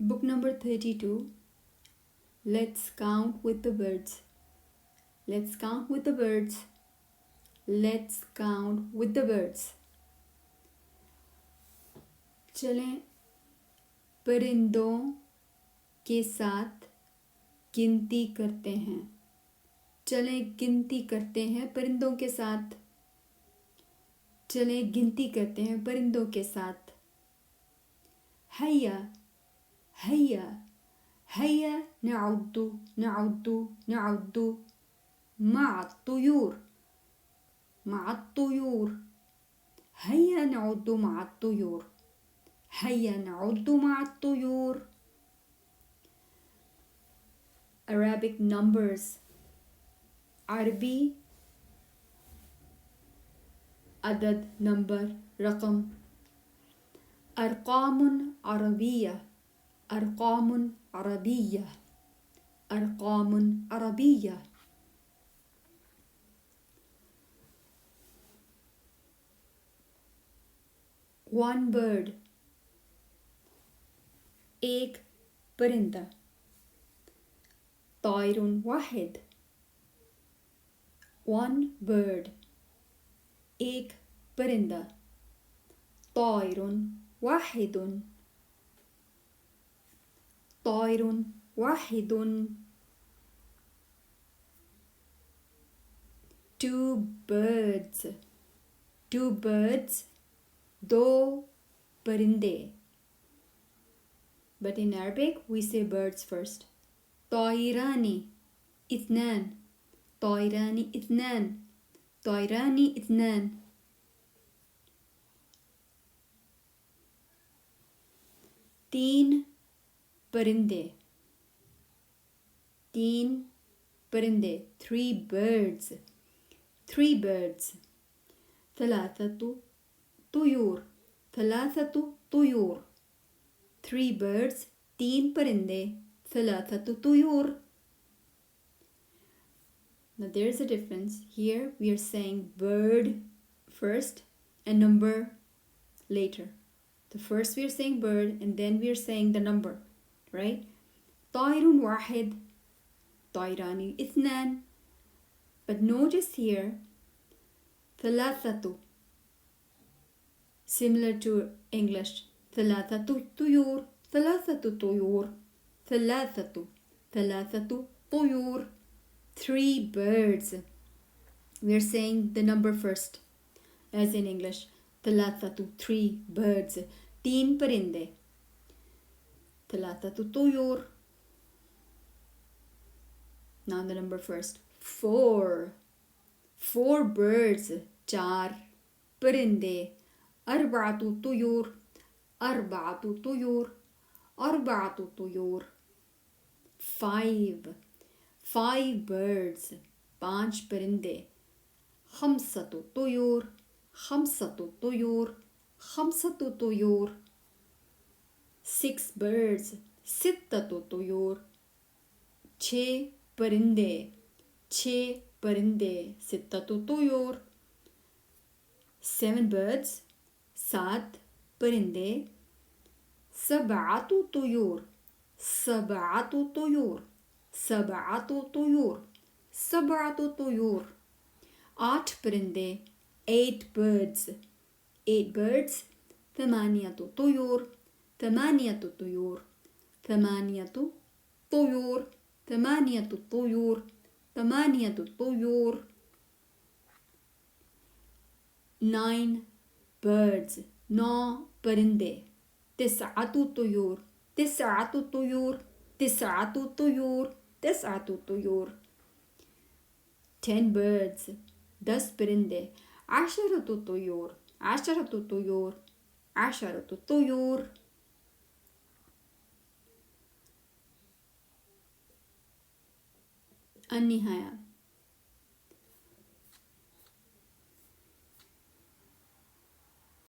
Book number 32. Let's count with the birds. Let's count with the birds. Let's count with the birds. चलें परिंदों के साथ गिनती करते हैं. चलें गिनती करते हैं परिंदों के साथ. चलें गिनती करते हैं परिंदों के साथ. हैया हैया हैया नअद्दु नअद्दु नअद्दु مع الطيور مع الطيور. هيا نعد مع الطيور. هيا نعد مع الطيور. Arabic numbers. عربي عدد نمبر رقم. أرقام عربية أرقام عربية أرقام عربية. One bird. एक परिंदा. طائر واحد. One bird. एक परिंदा. طائر واحد. طائر واحد. Two birds. Two birds. दो परिंदे. But in Arabic we say birds first. طائران اثنان. طائران اثنان. طائران اثنان. तीन परिंदे. तीन परिंदे. Three birds. Three birds. ثلاثة طيور. ثلاثة طيور. Three birds. तीन परिंदे. ثلاثة طيور. Now there's a difference. Here we are saying bird first and number later. The first we are saying bird and then we are saying the number, right? طائر واحد. طائران اثنان. But notice here ثلاثة. Similar to English. ثلاثة طيور. ثلاثة طيور. ثلاثة طيور. Three birds. We are saying the number first as in English. ثلاثة. Three birds. तीन परिंदे. ثلاثة طيور. Now the number first. Four. Four birds. चार परिंदे. أربعة طيور. أربعة طيور. أربعة طيور. Five. Five birds. पांच परिंदे. خمسة طيور. خمسة طيور. خمسة طيور. Six birds. ستة طيور. छः परिंदे. छः परिंदे. ستة طيور. Seven birds. सात परिंदे. سبعة طيور. سبعة طيور. سبعة طيور. سبعة طيور. आठ परिंदे. Eight birds. Eight birds. ثمانية طيور. ثمانية طيور. ثمانية طيور. ثمانية طيور. ثمانية طيور. Nine birds. نौ परिंदे. تسعة طيور. تسعة طيور. تسعة طيور. تسعة طيور. 10 birds. 10 परिंदे. عشرة طيور. عشرة طيور. عشرة طيور. النهاية.